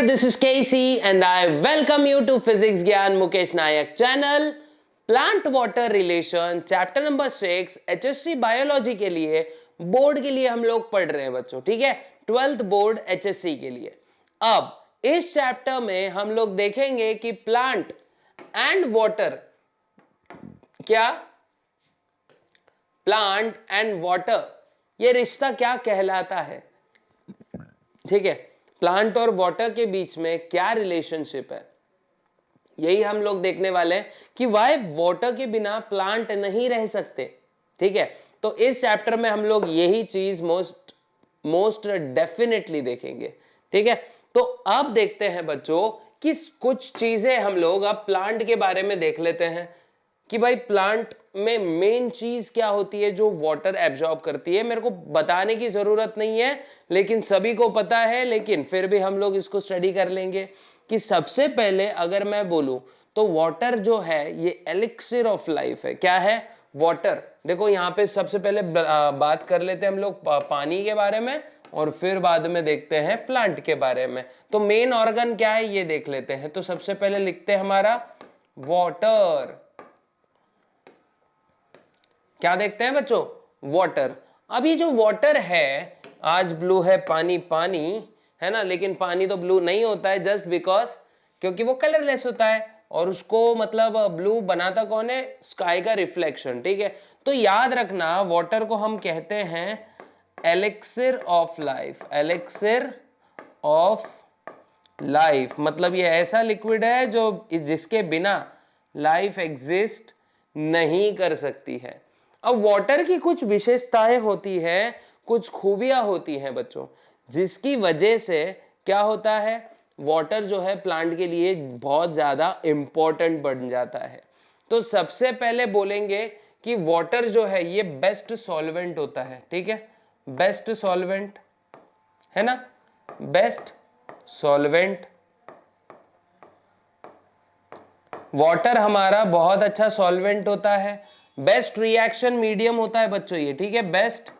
there, this is Casey and I welcome you to Physics Gyan Mukesh Nayak channel. Plant water relation chapter number 6 HSC biology के लिए board के लिए हम लोग पढ़ रहे हैं बच्चों, ठीक है, 12th बोर्ड HSC के लिए। अब इस चैप्टर में हम लोग देखेंगे कि प्लांट एंड वाटर, क्या प्लांट एंड वाटर ये रिश्ता क्या कहलाता है, ठीक है, प्लांट और वाटर के बीच में क्या रिलेशनशिप है, यही हम लोग देखने वाले हैं कि वाई वाटर के बिना प्लांट नहीं रह सकते। ठीक है, तो इस चैप्टर में हम लोग यही चीज मोस्ट डेफिनेटली देखेंगे। ठीक है, तो अब देखते हैं बच्चों कि कुछ चीजें हम लोग अब प्लांट के बारे में देख लेते हैं कि भाई प्लांट में मेन चीज क्या होती है जो वाटर एब्जॉर्ब करती है। मेरे को बताने की जरूरत नहीं है, लेकिन सभी को पता है, लेकिन फिर भी हम लोग इसको स्टडी कर लेंगे कि सबसे पहले अगर मैं बोलूं तो वाटर जो है ये एलिक्सिर ऑफ लाइफ है। क्या है? वाटर। देखो यहाँ पे सबसे पहले बात कर लेते हैं हम लोग पानी के बारे में और फिर बाद में देखते हैं प्लांट के बारे में। तो मेन ऑर्गन क्या है ये देख लेते हैं। तो सबसे पहले लिखते हैं हमारा वाटर। क्या देखते हैं बच्चों? वाटर। अभी जो वाटर है, आज ब्लू है पानी, पानी है ना, लेकिन पानी तो ब्लू नहीं होता है जस्ट बिकॉज क्योंकि वो कलरलेस होता है और उसको मतलब ब्लू बनाता कौन है? स्काई का रिफ्लेक्शन। ठीक है, तो याद रखना वाटर को हम कहते हैं elixir of life. Elixir of life मतलब ये ऐसा लिक्विड है जो जिसके बिना लाइफ एग्जिस्ट नहीं कर सकती है। अब वाटर की कुछ विशेषताएं होती है, कुछ खूबियां होती हैं बच्चों, जिसकी वजह से क्या होता है, वाटर जो है प्लांट के लिए बहुत ज्यादा इंपॉर्टेंट बन जाता है। तो सबसे पहले बोलेंगे कि वाटर जो है ये बेस्ट सॉल्वेंट होता है। ठीक है, बेस्ट सॉल्वेंट है ना, बेस्ट सॉल्वेंट। वाटर हमारा बहुत अच्छा सॉल्वेंट होता है। बेस्ट रिएक्शन मीडियम होता है बच्चों ये। ठीक है, best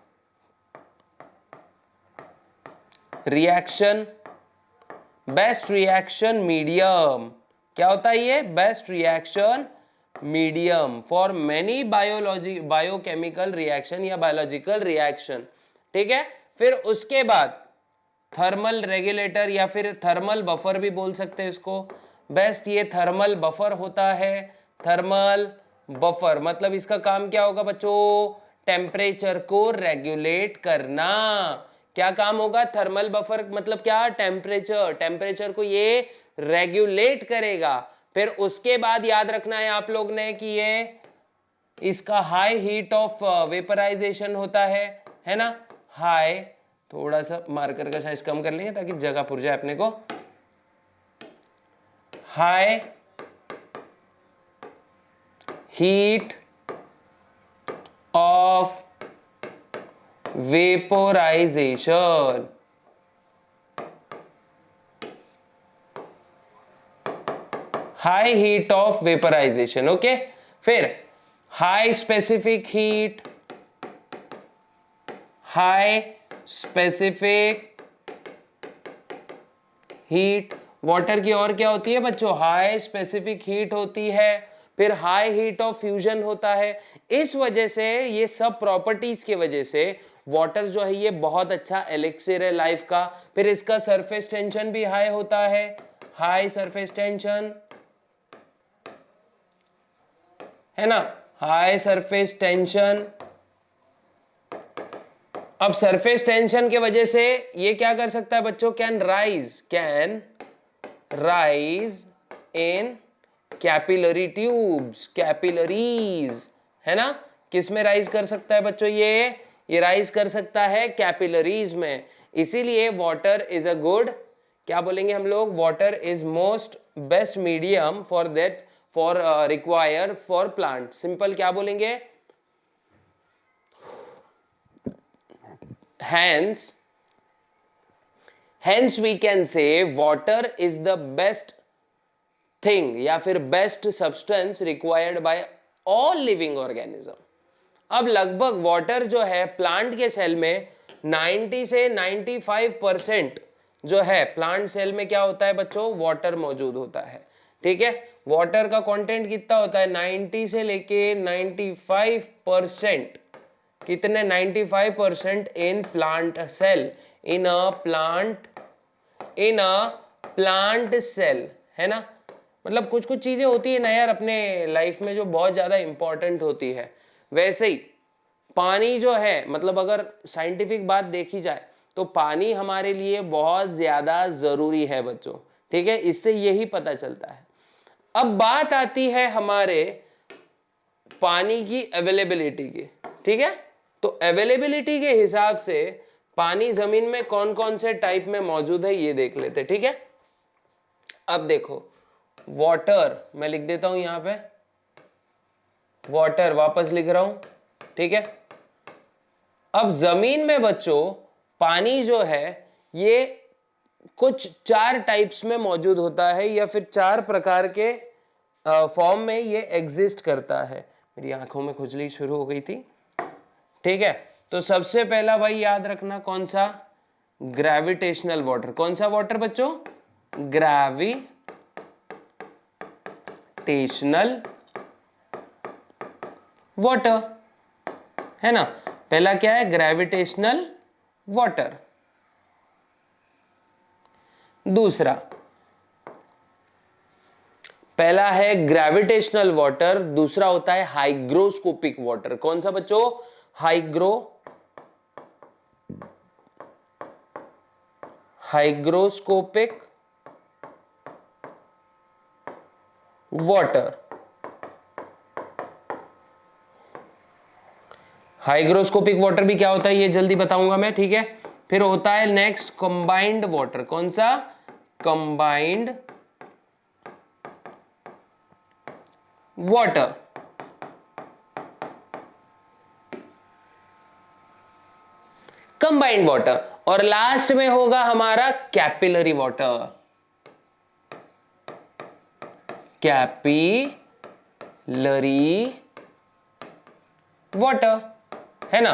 reaction, best reaction medium. क्या होता है ये? Best reaction medium for many biochemical reaction या बायोलॉजिकल रिएक्शन। ठीक है, फिर उसके बाद थर्मल रेगुलेटर या फिर थर्मल बफर भी बोल सकते हैं इसको। बेस्ट ये थर्मल बफर होता है। थर्मल बफर मतलब इसका काम क्या होगा बच्चों? टेम्परेचर को रेगुलेट करना। क्या काम होगा? थर्मल बफर मतलब क्या? टेम्परेचर को ये रेगुलेट करेगा। फिर उसके बाद याद रखना है आप लोग ने कि ये इसका हाई हीट ऑफ वेपराइजेशन होता है ना, हाई। थोड़ा सा मार्कर का साइज कम कर लेंगे ताकि जगह पुर जाए अपने को। High heat of vaporization. High heat of vaporization. Okay, फिर high specific heat, high specific heat. Water की और क्या होती है बच्चों? हाई स्पेसिफिक हीट होती है। फिर हाई हीट ऑफ फ्यूजन होता है। इस वजह से ये सब प्रॉपर्टीज की वजह से वाटर जो है ये बहुत अच्छा एलिक्सिर है लाइफ का। फिर इसका सरफेस टेंशन भी हाई होता है, हाई सरफेस टेंशन है ना, हाई सरफेस टेंशन। अब सरफेस टेंशन के वजह से ये क्या कर सकता है बच्चों? Can rise in capillary tubes, capillaries है ना। किस में राइज कर सकता है बच्चों? ये राइज कर सकता है कैपिलरीज में। इसीलिए वाटर इज अ गुड, क्या बोलेंगे हम लोग? Water is most best medium for that for require for plant. Simple क्या बोलेंगे? hence we can say water is the best thing या फिर best substance required by all living organism. अब लगभग वाटर जो है प्लांट के सेल में 90 से 95% जो है प्लांट सेल में क्या होता है बच्चों, वाटर मौजूद होता है। ठीक है, वाटर का कंटेंट कितना होता है, 90 से लेके 95%। कितने, 95% in plant cell, in a plant cell, है ना। मतलब कुछ कुछ चीजें होती है ना यार अपने लाइफ में जो बहुत ज्यादा इंपॉर्टेंट होती है। वैसे ही पानी जो है, मतलब अगर साइंटिफिक बात देखी जाए तो पानी हमारे लिए बहुत ज्यादा जरूरी है बच्चों। ठीक है, इससे यही पता चलता है। अब बात आती है हमारे पानी की अवेलेबिलिटी की। ठीक है, तो अवेलेबिलिटी के हिसाब से पानी जमीन में कौन कौन से टाइप में मौजूद है ये देख लेते। ठीक है, अब देखो वाटर मैं लिख देता हूं यहां पे, वाटर वापस लिख रहा हूं। ठीक है, अब जमीन में बच्चों पानी जो है ये कुछ 4 टाइप्स में मौजूद होता है, या फिर 4 प्रकार के फॉर्म में ये एग्जिस्ट करता है। मेरी आंखों में खुजली शुरू हो गई थी। ठीक है, तो सबसे पहला भाई याद रखना कौन सा, ग्रेविटेशनल वाटर। कौन सा वाटर बच्चों, ग्रेविटेशनल वाटर, है ना। पहला क्या है, ग्रेविटेशनल वाटर। दूसरा, पहला है ग्रेविटेशनल वाटर, दूसरा होता है हाइग्रोस्कोपिक वाटर। कौन सा बच्चों, हाइग्रोस्कोपिक वाटर। हाइग्रोस्कोपिक वाटर भी क्या होता है ये जल्दी बताऊंगा मैं। ठीक है, फिर होता है नेक्स्ट कंबाइंड वाटर। कौन सा, कंबाइंड वाटर। कंबाइंड वाटर, और लास्ट में होगा हमारा कैपिलरी वाटर। कैपिलरी वाटर, है ना।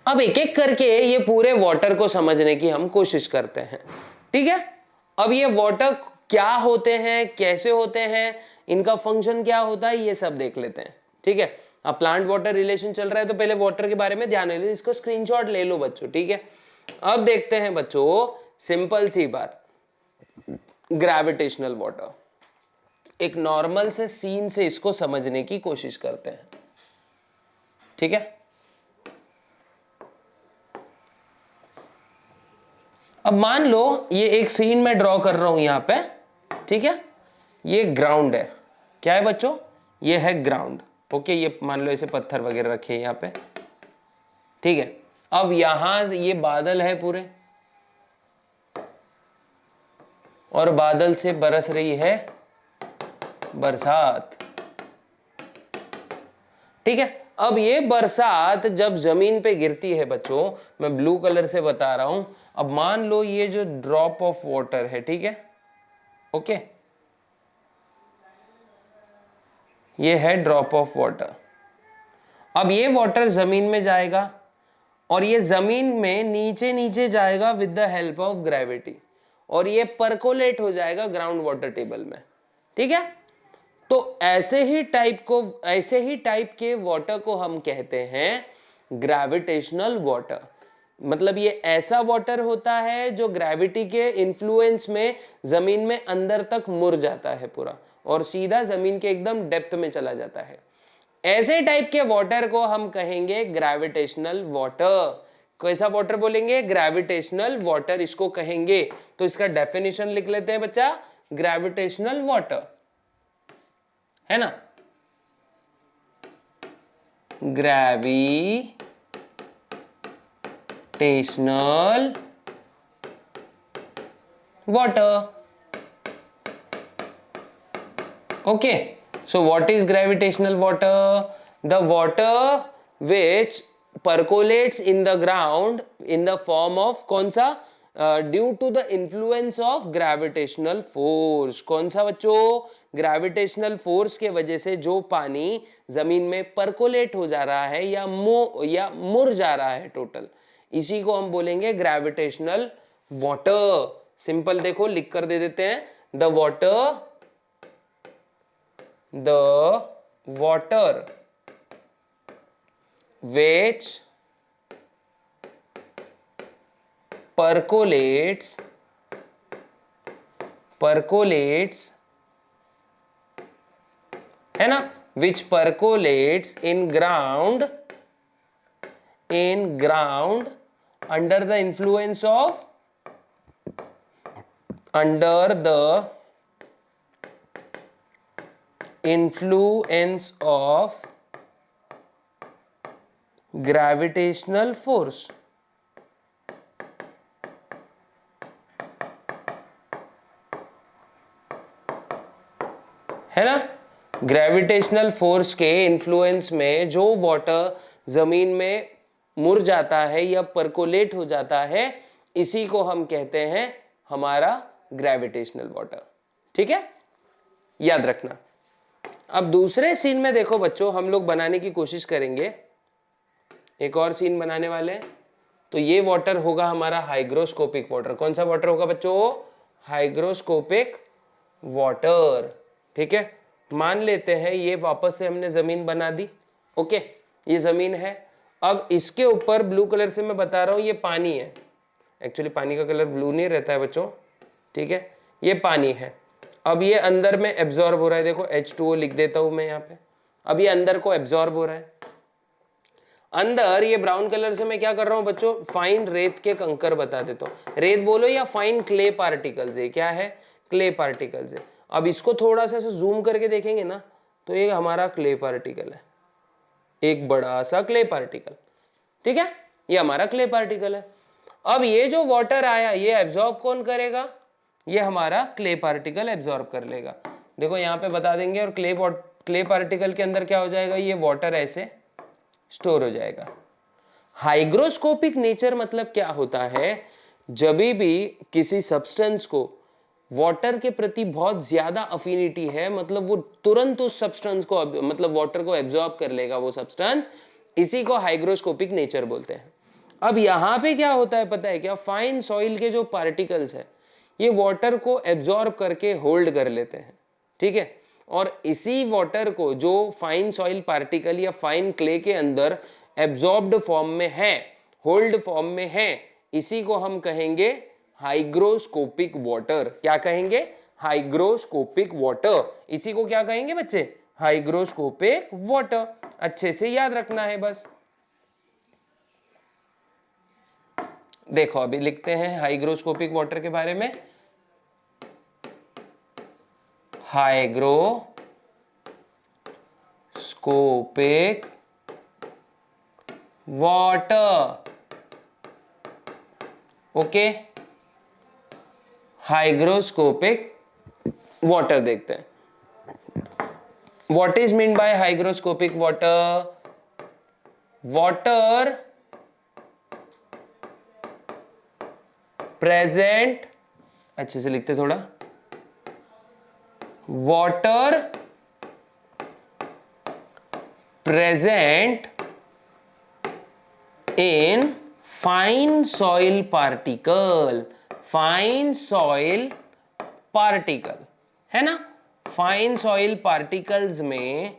अब एक एक करके ये पूरे वाटर को समझने की हम कोशिश करते हैं। ठीक है, अब ये वाटर क्या होते हैं, कैसे होते हैं, इनका फंक्शन क्या होता है, ये सब देख लेते हैं। ठीक है, अब प्लांट वाटर रिलेशन चल रहा है तो पहले वाटर के बारे में ध्यान ले लो, इसको स्क्रीनशॉट ले लो बच्चों। ठीक है, अब देखते हैं बच्चों सिंपल सी बात, ग्रेविटेशनल वाटर। एक नॉर्मल से सीन से इसको समझने की कोशिश करते हैं। ठीक है, अब मान लो ये एक सीन में ड्रॉ कर रहा हूं यहां पे। ठीक है, ये ग्राउंड है। क्या है बच्चों, ये है ग्राउंड। ओके, ये मान लो ऐसे पत्थर वगैरह रखे हैं यहां पे। ठीक है, अब यहां ये बादल है पूरे, और बादल से बरस रही है बरसात। ठीक है, अब ये बरसात जब जमीन पे गिरती है बच्चों, मैं ब्लू कलर से बता रहा हूं। अब मान लो ये जो ड्रॉप ऑफ वाटर है, ठीक है, ओके, ये है ड्रॉप ऑफ वाटर। अब ये वाटर जमीन में जाएगा, और ये जमीन में नीचे नीचे जाएगा with the help of gravity, और ये परकोलेट हो जाएगा ग्राउंड वाटर टेबल में। ठीक है, तो ऐसे ही टाइप के वाटर को हम कहते हैं ग्रेविटेशनल वाटर। मतलब ये ऐसा वाटर होता है जो ग्रेविटी के इन्फ्लुएंस में जमीन में अंदर तक मुड़ जाता है पूरा, और सीधा जमीन के एकदम डेप्थ में चला जाता है। ऐसे टाइप के वाटर को हम कहेंगे ग्रेविटेशनल वाटर। कैसा वाटर बोलेंगे, ग्रेविटेशनल वाटर इसको कहेंगे। तो इसका डेफिनेशन लिख लेते हैं बच्चा, ग्रेविटेशनल वाटर, है ना। Gravitational water. Okay, so what is gravitational water? The water which percolates in the ground in the form of कौन सा, due to the influence of gravitational force। कौन सा बच्चों, ग्रेविटेशनल फोर्स के वजह से जो पानी जमीन में परकोलेट हो जा रहा है या मुर जा रहा है टोटल, इसी को हम बोलेंगे ग्रेविटेशनल वाटर। सिंपल देखो लिख कर दे देते हैं, द वाटर which percolates है ना, which percolates in ground under the influence of gravitational force. है ना, ग्रेविटेशनल फोर्स के इन्फ्लुएंस में जो वाटर जमीन में मुर जाता है या परकोलेट हो जाता है, इसी को हम कहते हैं हमारा ग्रेविटेशनल वाटर। ठीक है, याद रखना। अब दूसरे सीन में देखो बच्चों, हम लोग बनाने की कोशिश करेंगे, एक और सीन बनाने वाले हैं। तो ये वाटर होगा हमारा हाइग्रोस्कोपिक वाटर। कौन सा वाटर होगा बच्चों? Hygroscopic water. ठीक है, मान लेते हैं ये वापस से हमने जमीन बना दी। ओके, ये जमीन है। अब इसके ऊपर ब्लू कलर से मैं बता रहा हूं ये पानी है। एक्चुअली पानी का कलर ब्लू नहीं रहता है बच्चों। ठीक है, ये पानी है। अब ये अंदर में एब्जॉर्ब हो रहा है। देखो H2O लिख देता हूं मैं यहाँ पे। अब ये अंदर को एब्जॉर्ब हो रहा है। अंदर ये ब्राउन कलर से मैं क्या कर रहा हूं बच्चों? फाइन रेत के कंकर बता देता हूं। रेत बोलो या फाइन क्ले पार्टिकल्स है। क्या है? क्ले पार्टिकल्स है। अब इसको थोड़ा सा जूम करके देखेंगे ना, तो ये हमारा क्ले पार्टिकल है, एक बड़ा सा क्ले पार्टिकल। ठीक है, ये हमारा क्ले पार्टिकल है। अब ये जो वाटर आया, ये एब्जॉर्ब कौन करेगा? ये हमारा क्ले पार्टिकल एब्जॉर्ब कर लेगा। देखो यहाँ पे बता देंगे। और क्ले पार्टिकल के अंदर क्या हो जाएगा? ये वाटर ऐसे स्टोर हो जाएगा। हाइग्रोस्कोपिक नेचर मतलब क्या होता है? जब भी किसी सब्सटेंस को वाटर के प्रति बहुत ज्यादा अफिनिटी है, मतलब वो तुरंत उस सब्सटेंस को मतलब वाटर को एब्जॉर्ब कर लेगा वो सब्सटेंस, इसी को हाइग्रोस्कोपिक नेचर बोलते हैं। अब यहां पे क्या होता है पता है क्या? फाइन सॉइल के जो पार्टिकल्स है, ये वाटर को एब्जॉर्ब करके होल्ड कर लेते हैं। ठीक है, और इसी वाटर को जो फाइन सॉइल पार्टिकल या फाइन क्ले के अंदर एब्जॉर्ब्ड फॉर्म में है, होल्ड फॉर्म में है, इसी को हम कहेंगे हाइग्रोस्कोपिक वाटर। क्या कहेंगे? Hygroscopic water. इसी को क्या कहेंगे बच्चे? Hygroscopic water. अच्छे से याद रखना है बस। देखो अभी लिखते हैं हाइग्रोस्कोपिक वाटर के बारे में। Hygroscopic water. Okay, hygroscopic water देखते हैं। What is mean by hygroscopic water? Water present, अच्छे से लिखते थोड़ा, water present in fine soil particle. Fine soil particle है ना, फाइन सॉइल पार्टिकल्स में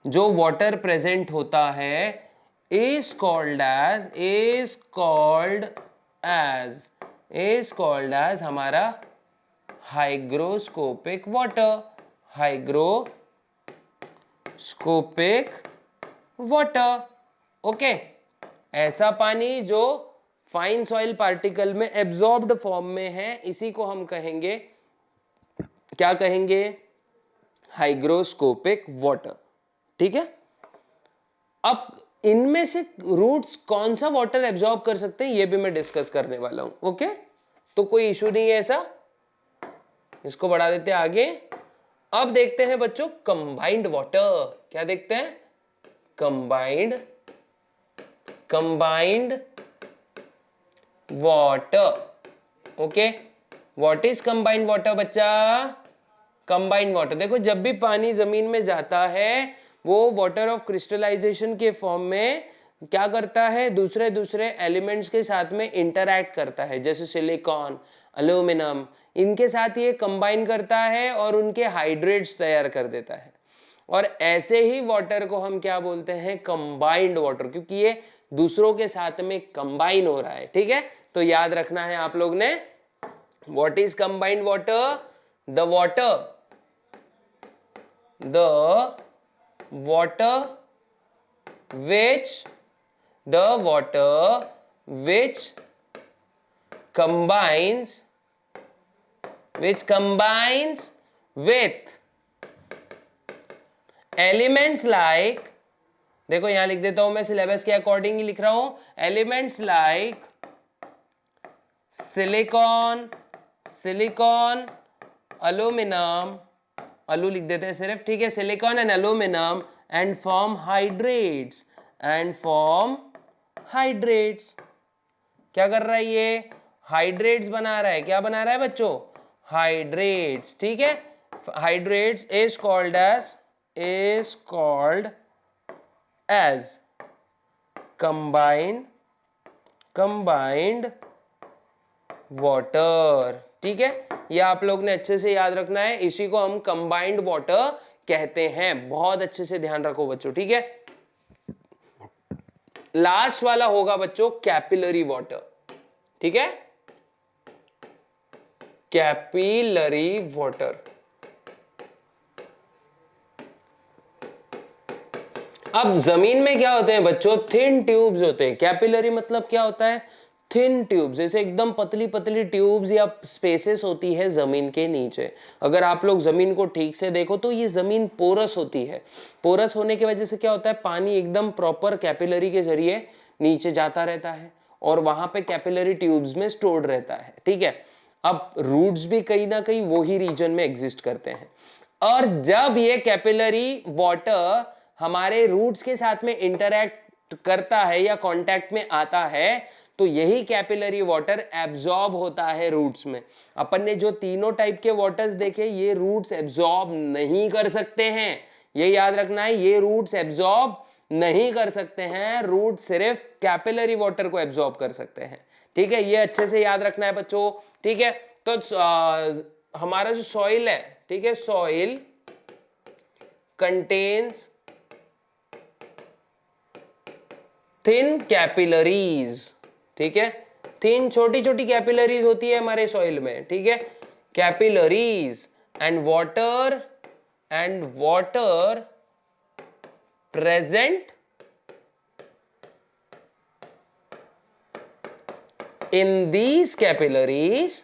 जो वाटर प्रेजेंट होता है इज कॉल्ड एज हमारा hygroscopic water. Hygroscopic water. Okay, ऐसा पानी जो फाइन सॉइल पार्टिकल में एब्जॉर्ब्ड फॉर्म में है, इसी को हम कहेंगे, क्या कहेंगे? Hygroscopic water. ठीक है, अब इनमें से रूट्स कौन सा वाटर एब्जॉर्ब कर सकते हैं, ये भी मैं डिस्कस करने वाला हूं। ओके, तो कोई इशू नहीं है ऐसा। इसको बढ़ा देते हैं आगे। अब देखते हैं बच्चों कंबाइंड वाटर। क्या देखते हैं? Combined water. Okay, what is combined water बच्चा? Combined water. देखो जब भी पानी जमीन में जाता है वो वाटर ऑफ क्रिस्टलाइजेशन के फॉर्म में क्या करता है, दूसरे दूसरे एलिमेंट्स के साथ में इंटरैक्ट करता है, जैसे सिलिकॉन, एल्यूमिनियम, इनके साथ ये कंबाइन करता है और उनके हाइड्रेट्स तैयार कर देता है। और ऐसे ही वाटर को हम क्या बोलते हैं, कंबाइंड वाटर, क्योंकि ये दूसरों के साथ में कंबाइन हो रहा है। ठीक है, तो याद रखना है आप लोग ने, what is combined water? The water which combines with elements like, देखो यहां लिख देता हूं मैं, सिलेबस के अकॉर्डिंग ही लिख रहा हूं, एलिमेंट्स लाइक सिलिकॉन, एल्यूमिनियम, अलू लिख देते हैं सिर्फ, ठीक है, silicon and aluminium, and form hydrates, क्या कर रहा है ये, हाइड्रेट्स बना रहा है। क्या बना रहा है बच्चों? हाइड्रेट्स। ठीक है, hydrates is called as combined water. ठीक है, ये आप लोग ने अच्छे से याद रखना है, इसी को हम कंबाइंड वाटर कहते हैं। बहुत अच्छे से ध्यान रखो बच्चों। ठीक है, लास्ट वाला होगा बच्चों कैपिलरी वाटर। ठीक है, कैपिलरी वाटर। अब जमीन में क्या होते हैं बच्चों? थिन ट्यूब्स होते हैं। कैपिलरी मतलब क्या होता है? थिन ट्यूब्स, जैसे एकदम पतली पतली ट्यूब्स या स्पेसेस होती है जमीन के नीचे। अगर आप लोग जमीन को ठीक से देखो तो ये जमीन पोरस होती है। पोरस होने की वजह से क्या होता है, पानी एकदम प्रॉपर कैपिलरी के जरिए नीचे जाता रहता है और वहां पे कैपिलरी ट्यूब्स में स्टोर्ड रहता है। ठीक है, अब रूट्स भी कहीं ना कहीं वही रीजन में एग्जिस्ट करते हैं, और जब ये कैपिलरी वाटर हमारे रूट्स के साथ में इंटरैक्ट करता है या कांटेक्ट में आता है तो यही कैपिलरी वाटर एब्जॉर्ब होता है रूट्स में। अपन ने जो तीनों टाइप के वाटर्स देखे, ये रूट्स एब्जॉर्ब नहीं कर सकते हैं, ये याद रखना है, ये रूट्स एब्जॉर्ब नहीं कर सकते हैं, रूट सिर्फ कैपिलरी वाटर को एब्जॉर्ब कर सकते हैं। ठीक है, ये अच्छे से याद रखना है बच्चों। ठीक है, तो हमारा जो सॉइल है, ठीक है, सॉइल कंटेन्स थिन कैपिलरीज। ठीक है, थिन छोटी छोटी कैपिलरीज होती है हमारे सॉइल में। ठीक है, capillaries and water present in these capillaries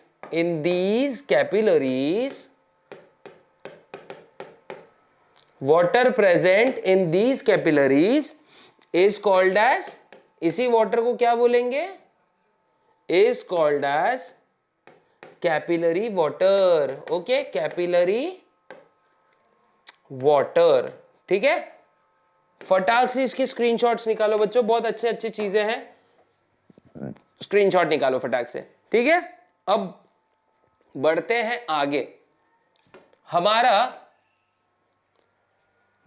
water present in these capillaries is called as, इसी वाटर को क्या बोलेंगे, is called as capillary water. Okay, capillary water. ठीक है, फटाक से इसकी स्क्रीनशॉट्स निकालो बच्चों, बहुत अच्छे अच्छी चीजें हैं, स्क्रीनशॉट निकालो फटाक से। ठीक है, अब बढ़ते हैं आगे। हमारा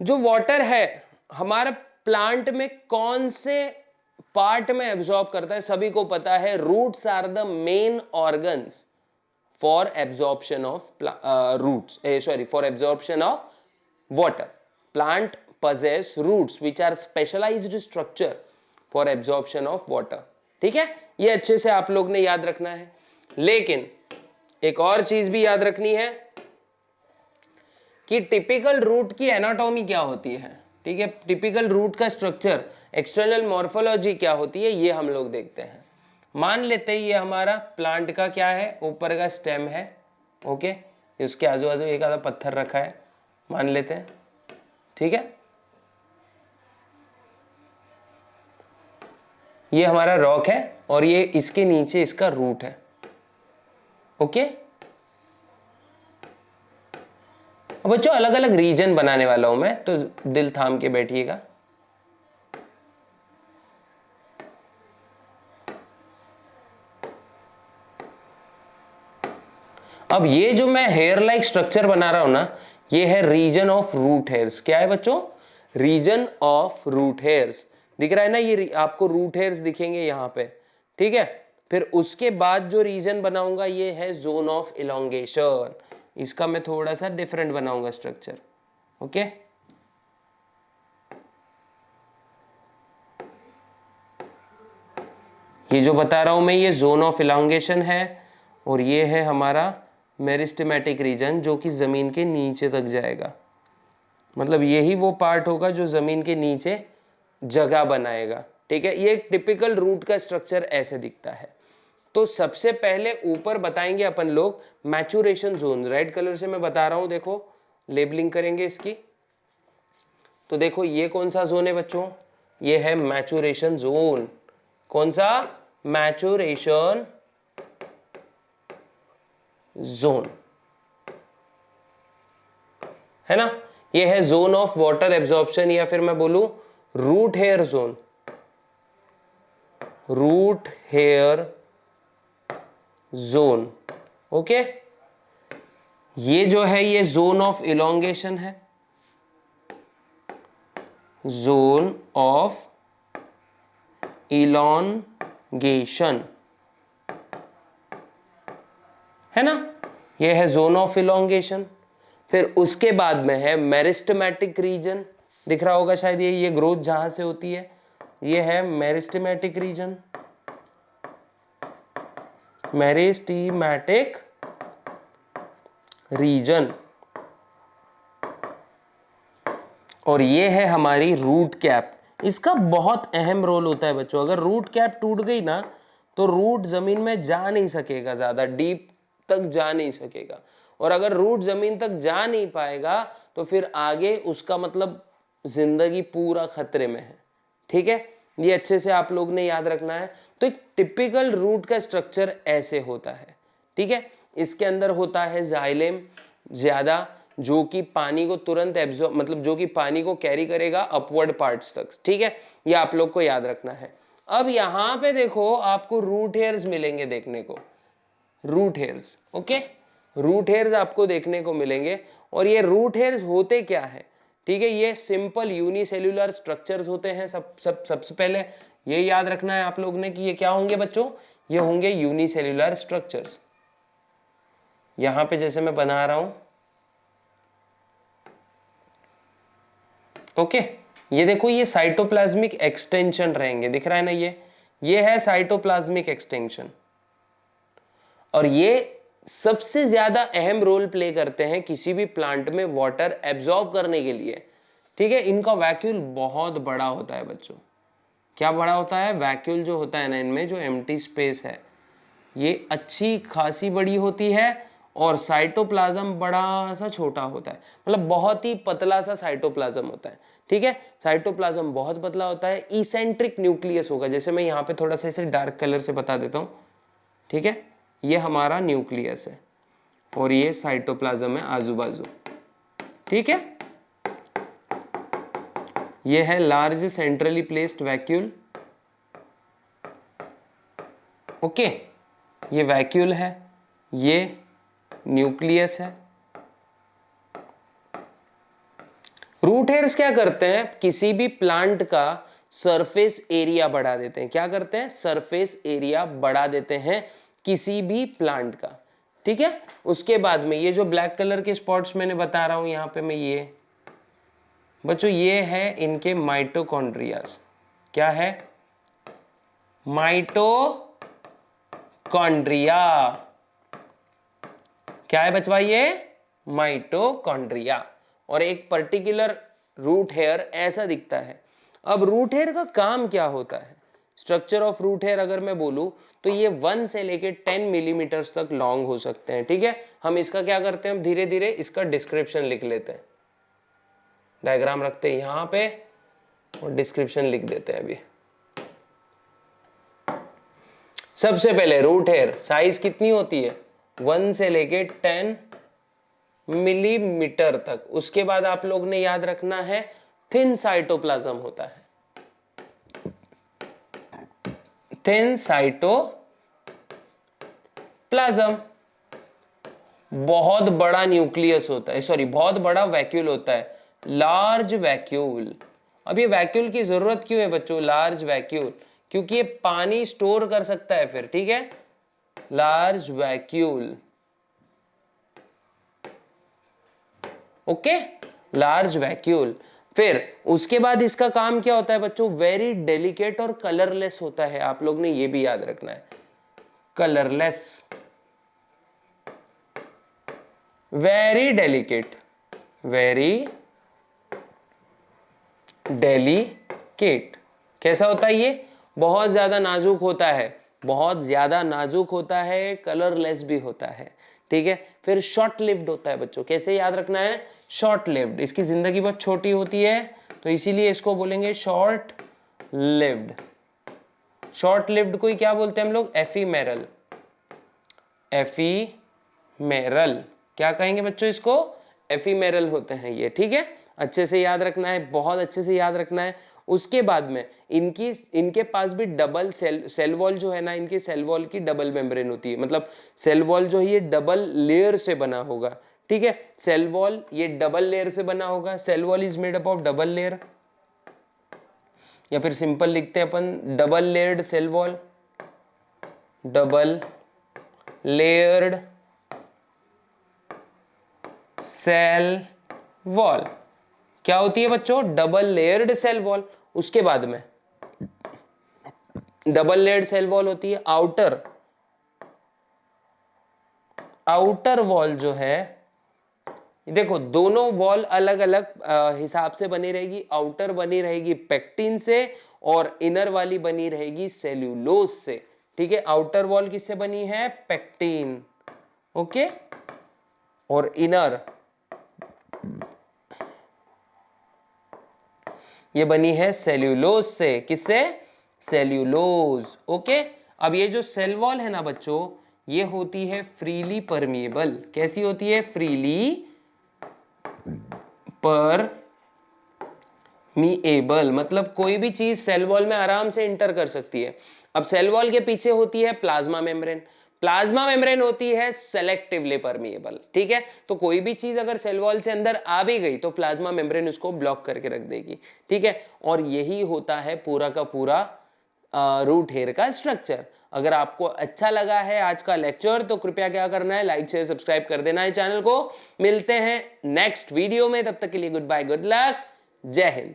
जो वाटर है हमारा प्लांट में कौन से पार्ट में एब्जॉर्ब करता है, सभी को पता है, roots are the main organs for absorption of for absorption of water. Plant possess roots which are specialized structure for absorption of water. ठीक है, ये अच्छे से आप लोग ने याद रखना है। लेकिन एक और चीज भी याद रखनी है कि टिपिकल रूट की एनाटॉमी क्या होती है। ठीक है, टिपिकल रूट का स्ट्रक्चर, एक्सटर्नल मॉर्फोलॉजी क्या होती है, ये हम लोग देखते हैं। मान लेते हैं ये हमारा प्लांट का क्या है, ऊपर का स्टेम है। ओके, उसके आजू बाजू एक आधा पत्थर रखा है, मान लेते हैं। ठीक है, ये हमारा रॉक है और ये इसके नीचे इसका रूट है। ओके, अब बच्चों अलग अलग रीजन बनाने वाला हूं मैं, तो दिल थाम के बैठिएगा। अब ये जो मैं हेयर लाइक स्ट्रक्चर बना रहा हूं ना, ये है रीजन ऑफ रूट हेयर्स। क्या है बच्चों? Reason of root hairs. दिख रहा है ना, ये आपको रूट हेयर्स दिखेंगे यहाँ पे, ठीक है। फिर उसके बाद जो रीजन बनाऊंगा ये है जोन ऑफ इलोंगेशन। इसका मैं थोड़ा सा डिफरेंट बनाऊंगा स्ट्रक्चर, ओके। ये जो बता रहा हूं मैं, ये जोन ऑफ इलोंगेशन है, और ये है हमारा मेरिस्टेमेटिक रीजन जो कि जमीन के नीचे तक जाएगा। मतलब यही वो पार्ट होगा जो जमीन के नीचे जगह बनाएगा, ठीक है। ये एक टिपिकल रूट का स्ट्रक्चर ऐसे दिखता है। तो सबसे पहले ऊपर बताएंगे अपन लोग मैचुरेशन जोन। रेड कलर से मैं बता रहा हूं, देखो लेबलिंग करेंगे इसकी। तो देखो ये कौन सा जोन है बच्चों? ये है मैचुरेशन जोन। कौन सा? मैचुरेशन जोन, है ना। ये है जोन ऑफ वाटर एब्जॉर्प्शन, या फिर मैं बोलूं root hair zone. Root hair zone, okay. ये जो है ये जोन ऑफ इलोंगेशन है, जोन ऑफ इलोंगेशन, है ना। ये है जोन ऑफ इलोंगेशन। फिर उसके बाद में है मेरिस्टेमेटिक रीजन। दिख रहा होगा शायद, ये ग्रोथ जहां से होती है, ये है मेरिस्टेमेटिक रीजन। Meristematic reason. और ये है हमारी रूट कैप। इसका बहुत अहम रोल होता है बच्चों। अगर रूट कैप टूट गई ना, तो रूट जमीन में जा नहीं सकेगा, ज्यादा डीप तक जा नहीं सकेगा। और अगर रूट जमीन तक जा नहीं पाएगा तो फिर आगे उसका मतलब जिंदगी पूरा खतरे में है, ठीक है। ये अच्छे से आप लोग ने याद रखना है। तो एक टिपिकल रूट का स्ट्रक्चर ऐसे होता है, ठीक है। इसके अंदर होता है जाइलेम ज्यादा, जो कि पानी को तुरंत एब्जॉर्ब, मतलब जो कि पानी को कैरी करेगा अपवर्ड पार्ट्स तक, ठीक है। ये आप लोग को याद रखना है। अब यहां पे देखो आपको रूट हेयर्स मिलेंगे देखने को, root hairs, okay. Root hairs आपको देखने को मिलेंगे। और ये रूट हेयर्स होते क्या है, ठीक है। ये सिंपल यूनिसेल्युलर स्ट्रक्चर्स होते हैं। सबसे पहले ये याद रखना है आप लोग ने कि ये क्या होंगे बच्चों? ये होंगे यूनिसेल्युलर स्ट्रक्चर्स। यहां पे जैसे मैं बना रहा हूं, ओके। ये देखो ये साइटोप्लाज्मिक एक्सटेंशन रहेंगे, दिख रहा है ना, ये है साइटोप्लाज्मिक एक्सटेंशन। और ये सबसे ज्यादा अहम रोल प्ले करते हैं किसी भी प्लांट में वाटर एब्जॉर्ब करने के लिए, ठीक है। इनका वैक्यूल बहुत बड़ा होता है बच्चों। क्या बड़ा होता है? वैक्यूल जो होता है ना, इनमें जो एम्प्टी स्पेस है ये अच्छी खासी बड़ी होती है। और साइटोप्लाज्म बड़ा सा छोटा होता है, मतलब बहुत ही पतला सा साइटोप्लाज्म होता है, ठीक है। साइटोप्लाज्म बहुत पतला होता है। इसेंट्रिक न्यूक्लियस होगा, जैसे मैं यहाँ पे थोड़ा सा इसे डार्क कलर से बता देता हूँ, ठीक है। ये हमारा न्यूक्लियस है और ये साइटोप्लाज्म है आजू बाजू, ठीक है। ये है large centrally placed vacuole, okay. ये वैक्यूल है, ये न्यूक्लियस है। रूट हेयर्स क्या करते हैं? किसी भी प्लांट का सरफेस एरिया बढ़ा देते हैं। क्या करते हैं? सरफेस एरिया बढ़ा देते हैं किसी भी प्लांट का, ठीक है। उसके बाद में ये जो ब्लैक कलर के स्पॉट्स मैंने बता रहा हूं यहां पे मैं, ये बच्चों ये है इनके माइटोकॉन्ड्रियाज। क्या है? माइटोकॉन्ड्रिया। क्या है बचवा? ये माइटोकॉन्ड्रिया। और एक पर्टिकुलर रूट हेयर ऐसा दिखता है। अब रूट हेयर का काम क्या होता है? स्ट्रक्चर ऑफ रूट हेयर अगर मैं बोलूं तो ये 1 से लेके 10 मिलीमीटर्स तक लॉन्ग हो सकते हैं, ठीक है। हम इसका क्या करते हैं, धीरे धीरे इसका डिस्क्रिप्शन लिख लेते हैं। डायग्राम रखते हैं यहां पे और डिस्क्रिप्शन लिख देते हैं अभी। सबसे पहले रूट हेयर साइज कितनी होती है? 1 से लेके 10 मिलीमीटर तक। उसके बाद आप लोग ने याद रखना है थिन साइटोप्लाज्म होता है। थिन साइटोप्लाज्म बहुत बड़ा न्यूक्लियस होता है, सॉरी बहुत बड़ा वैक्यूल होता है, लार्ज वैक्यूल। अब ये वैक्यूल की जरूरत क्यों है बच्चों, लार्ज वैक्यूल, क्योंकि ये पानी स्टोर कर सकता है फिर, ठीक है, large vacuole, okay, large vacuole. फिर उसके बाद इसका काम क्या होता है बच्चों, वेरी डेलिकेट और कलरलेस होता है, आप लोग ने ये भी याद रखना है, colourless, very delicate, very delicate, कैसा होता है ये, बहुत ज्यादा नाजुक होता है, बहुत ज्यादा नाजुक होता है, कलरलेस भी होता है, ठीक है। फिर शॉर्ट लिव्ड होता है बच्चों, कैसे याद रखना है, शॉर्ट लिव्ड, इसकी जिंदगी बहुत छोटी होती है तो इसीलिए इसको बोलेंगे शॉर्ट लिव्ड। शॉर्ट लिव्ड को ही क्या बोलते हैं हम लोग, एफीमेरल, एफीमेरल, क्या कहेंगे बच्चों इसको, एफीमेरल होते हैं ये, ठीक है, अच्छे से याद रखना है, बहुत अच्छे से याद रखना है। उसके बाद में इनके पास भी डबल सेल वॉल जो है ना, इनके सेल वॉल की डबल मेम्ब्रेन होती है, मतलब सेल वॉल जो है ये डबल लेयर से बना होगा, ठीक है, सेल वॉल ये डबल लेयर से बना होगा, cell wall is made up of double layer, या फिर सिंपल लिखते हैं अपन double layered cell wall, double layered cell wall, क्या होती है बच्चों, डबल लेयर्ड सेल वॉल। उसके बाद में डबल लेयर्ड सेल वॉल होती है आउटर वॉल जो है, देखो दोनों वॉल अलग अलग हिसाब से बनी रहेगी, आउटर बनी रहेगी पेक्टिन से और इनर वाली बनी रहेगी सेल्यूलोज से, ठीक है, आउटर वॉल किससे बनी है, पेक्टिन, ओके, और इनर ये बनी है सेल्यूलोज से, किससे, सेल्यूलोज, ओके। अब ये जो सेल वॉल है ना बच्चों, ये होती है फ्रीली परमिएबल, कैसी होती है, फ्रीली परमिएबल, मतलब कोई भी चीज सेल वॉल में आराम से इंटर कर सकती है। अब सेल वॉल के पीछे होती है प्लाज्मा मेम्ब्रेन, प्लाज्मा मेम्ब्रेन होती है सेलेक्टिवली परमिएबल, ठीक है, तो कोई भी चीज अगर सेल वॉल से अंदर आ भी गई तो प्लाज्मा मेम्ब्रेन उसको ब्लॉक करके रख देगी, ठीक है, और यही होता है पूरा का पूरा रूट हेयर का स्ट्रक्चर। अगर आपको अच्छा लगा है आज का लेक्चर तो कृपया क्या करना है, लाइक शेयर सब्सक्राइब कर देना है चैनल को। मिलते हैं नेक्स्ट वीडियो में, तब तक के लिए गुड बाय, गुड लक, जय हिंद।